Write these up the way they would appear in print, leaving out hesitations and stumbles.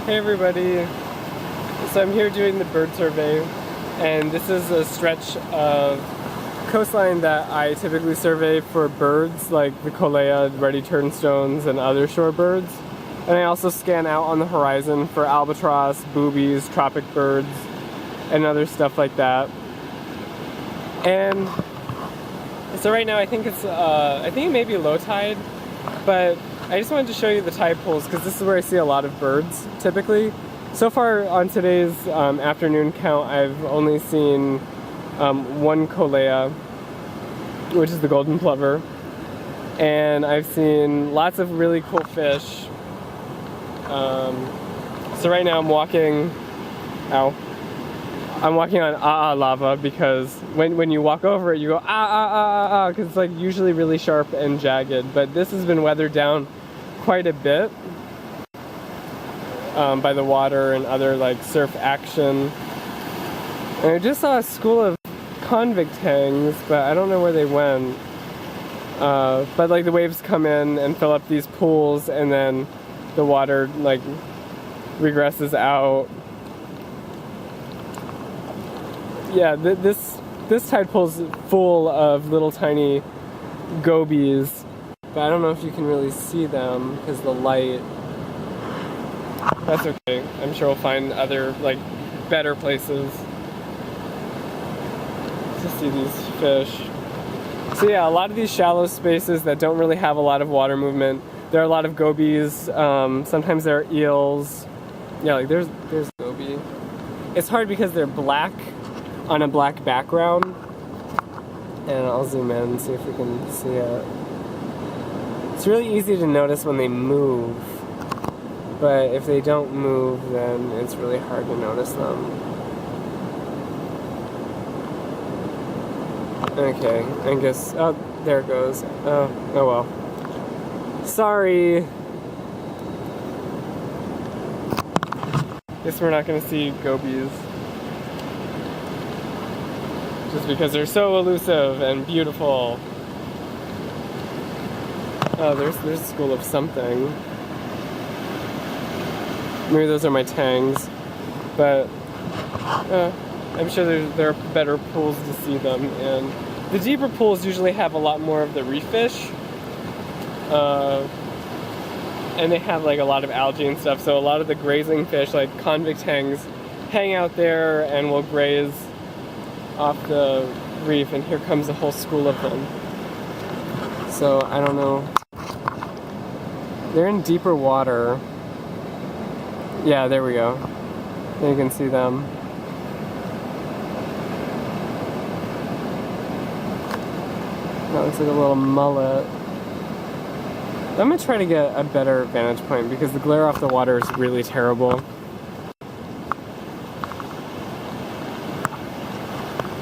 Hey everybody, so I'm here doing the bird survey, and this is a stretch of coastline that I typically survey for birds like the Colea, reddy turnstones, and other shorebirds. And I also scan out on the horizon for albatross, boobies, tropic birds, and other stuff like that. And so right now I think it may be low tide, but I just wanted to show you the tide pools because this is where I see a lot of birds typically. So far on today's afternoon count, I've only seen one Colea, which is the golden plover, and I've seen lots of really cool fish. So right now I'm walking on lava because when you walk over it, you go because it's like usually really sharp and jagged, but this has been weathered down quite a bit by the water and other like surf action. And I just saw a school of convict hangs, but I don't know where they went. But like the waves come in and fill up these pools, and then the water like regresses out. Yeah, this tide pool's full of little tiny gobies, but I don't know if you can really see them because the light. That's okay. I'm sure we'll find other like better places to see these fish. So yeah, a lot of these shallow spaces that don't really have a lot of water movement, there are a lot of gobies. Sometimes there are eels. Yeah, like there's goby. It's hard because they're black on a black background. And I'll zoom in and see if we can see it. It's really easy to notice when they move, but if they don't move, then it's really hard to notice them. Okay, I guess, oh, there it goes. Oh well. Sorry. Guess we're not gonna see gobies. Just because they're so elusive and beautiful. Oh, there's a school of something. Maybe those are my tangs, but I'm sure there are better pools to see them in. The deeper pools usually have a lot more of the reef fish, and they have like a lot of algae and stuff, so a lot of the grazing fish, like convict hangs, hang out there and will graze off the reef, and here comes a whole school of them. So I don't know. They're in deeper water. Yeah, there we go. You can see them. That looks like a little mullet. I'm gonna try to get a better vantage point because the glare off the water is really terrible.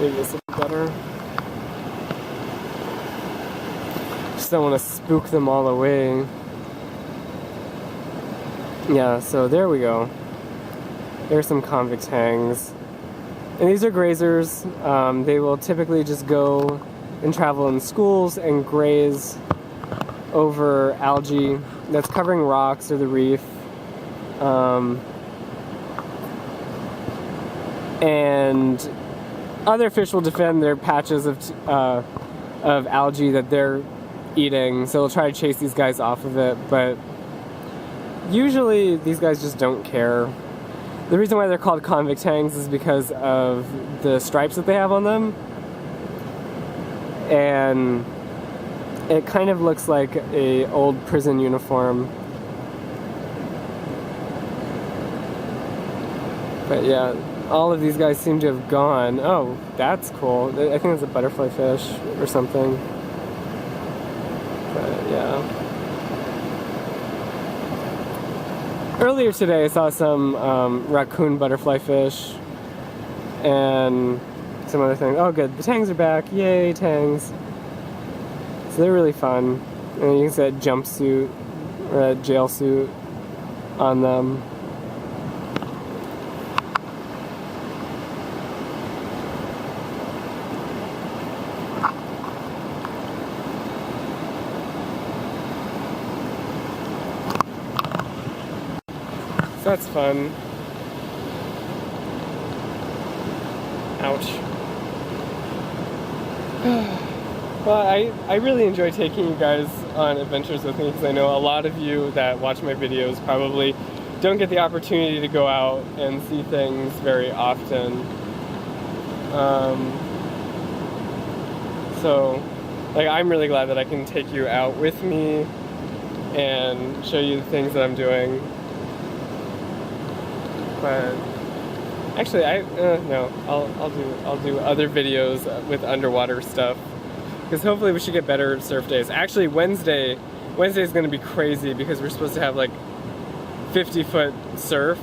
Maybe this will be better. Just don't want to spook them all away. Yeah, so there we go. There's some convict hangs. And these are grazers. They will typically just go and travel in schools and graze over algae that's covering rocks or the reef. And other fish will defend their patches of algae that they're eating, so they'll try to chase these guys off of it, but usually these guys just don't care. The reason why they're called convict hangs is because of the stripes that they have on them, and it kind of looks like a old prison uniform. But yeah, all of these guys seem to have gone. Oh, that's cool. I think it's a butterfly fish or something. But yeah. Earlier today I saw some raccoon butterfly fish and some other things. Oh good, the tangs are back. Yay, tangs. So they're really fun. And you can see that jumpsuit or that jail suit on them. So that's fun. Ouch. Well, I really enjoy taking you guys on adventures with me because I know a lot of you that watch my videos probably don't get the opportunity to go out and see things very often. So, like, I'm really glad that I can take you out with me and show you the things that I'm doing. But actually, no, I'll do other videos with underwater stuff because hopefully we should get better surf days. Actually, Wednesday is going to be crazy because we're supposed to have like 50-foot surf.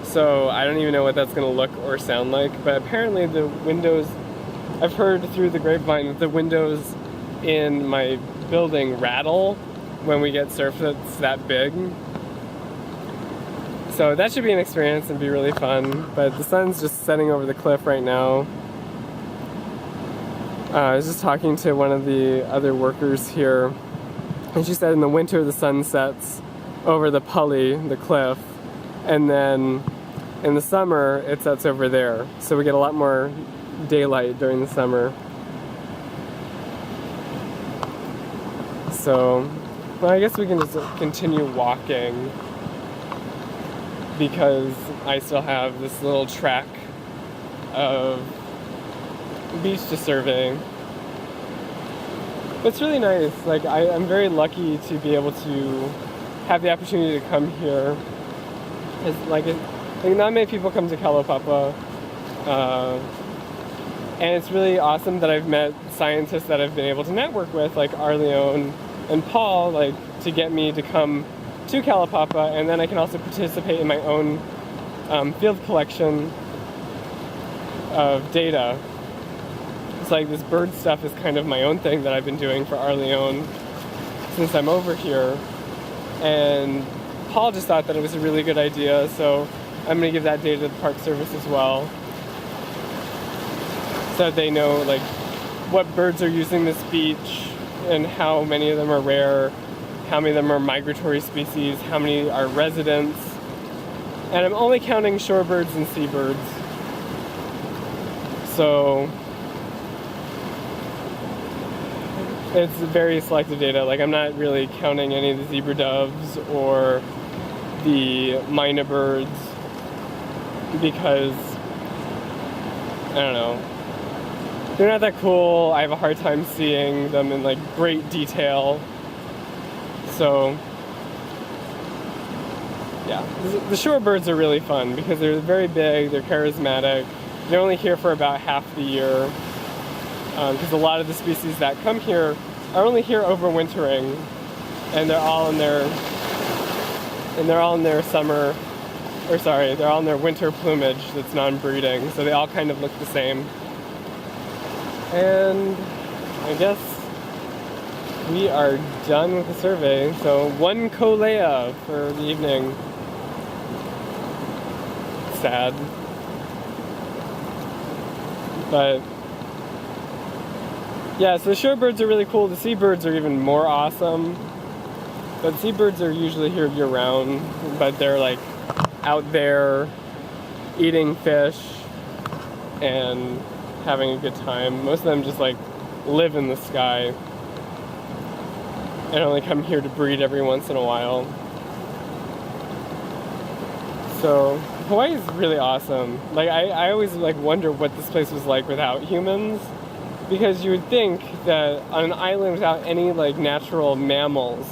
So I don't even know what that's going to look or sound like. But apparently the windows, I've heard through the grapevine that the windows in my building rattle when we get surf that's that big. So that should be an experience and be really fun. But the sun's just setting over the cliff right now. I was just talking to one of the other workers here, and she said in the winter the sun sets over the pulley, the cliff, and then in the summer it sets over there. So we get a lot more daylight during the summer. So, well, I guess we can just continue walking because I still have this little track of beach to survey. It's really nice. Like I'm very lucky to be able to have the opportunity to come here. Like not many people come to Kalaupapa, and it's really awesome that I've met scientists that I've been able to network with, like Arleon and Paul, like to get me to come to Kalaupapa, and then I can also participate in my own field collection of data. It's like this bird stuff is kind of my own thing that I've been doing for Arleon since I'm over here. And Paul just thought that it was a really good idea, so I'm going to give that data to the Park Service as well, so that they know like what birds are using this beach and how many of them are rare, how many of them are migratory species, how many are residents. And I'm only counting shorebirds and seabirds. So it's very selective data. Like I'm not really counting any of the zebra doves or the myna birds because I don't know. They're not that cool. I have a hard time seeing them in like great detail. So yeah, the shorebirds are really fun because they're very big, they're charismatic. They're only here for about half the year because a lot of the species that come here are only here overwintering, and they're all in their summer, or sorry, they're all in their winter plumage that's non-breeding, so they all kind of look the same. And I guess we are done with the survey. So one kolea for the evening. Sad. But yeah, so the shorebirds are really cool. The seabirds are even more awesome. But seabirds are usually here year-round, but they're like out there eating fish and having a good time. Most of them just like live in the sky and only come here to breed every once in a while. So Hawaii is really awesome. Like I always like wonder what this place was like without humans, because you would think that on an island without any like natural mammals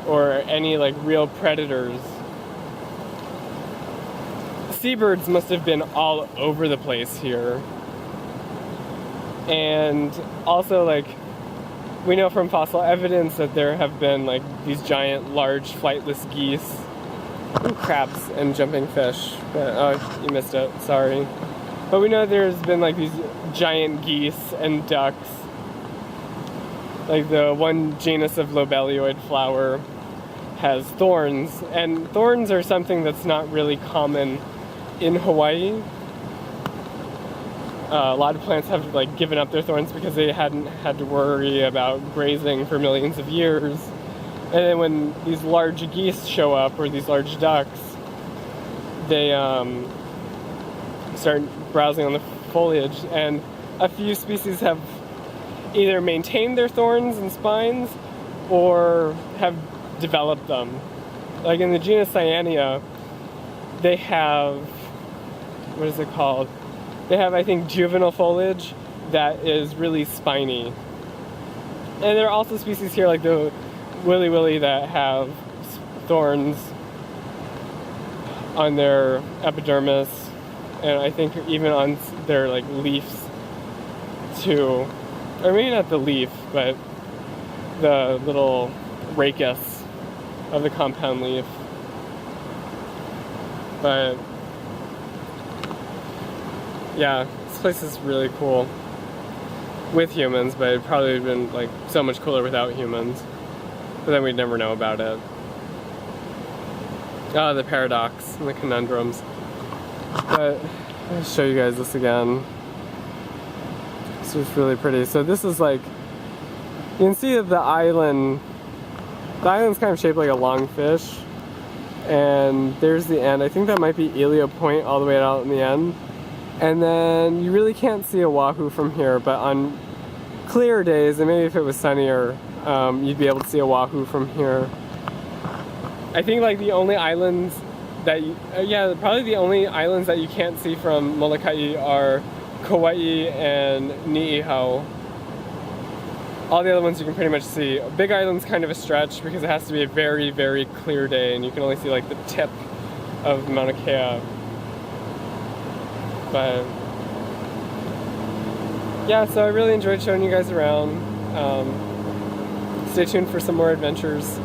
or any like real predators, seabirds must have been all over the place here. And also, like, we know from fossil evidence that there have been like these giant large flightless geese. Ooh, crabs and jumping fish. Oh, you missed it, sorry. But we know there's been like these giant geese and ducks. Like the one genus of lobelioid flower has thorns, and thorns are something that's not really common in Hawaii. A lot of plants have like given up their thorns because they hadn't had to worry about grazing for millions of years. And then when these large geese show up, or these large ducks, they start browsing on the foliage, and a few species have either maintained their thorns and spines or have developed them. Like in the genus Cyanea, they have, what is it called? They have, I think, juvenile foliage that is really spiny. And there are also species here like the Willy Willy that have thorns on their epidermis, and I think even on their like leaves too. Or maybe not the leaf, but the little rachis of the compound leaf. But yeah, this place is really cool with humans, but it'd probably have been like so much cooler without humans. But then we'd never know about it. Ah, the paradox and the conundrums. But I'll show you guys this again. This is really pretty. So this is like, you can see that the island's kind of shaped like a long fish. And there's the end. I think that might be Elio Point all the way out in the end. And then you really can't see Oahu from here, but on clear days, and maybe if it was sunnier, you'd be able to see Oahu from here. I think like the only islands that you, probably the only islands that you can't see from Molokai are Kauai and Niihau. All the other ones you can pretty much see. Big Island's kind of a stretch because it has to be a very, very clear day, and you can only see like the tip of Mauna Kea. But yeah, so I really enjoyed showing you guys around. Stay tuned for some more adventures.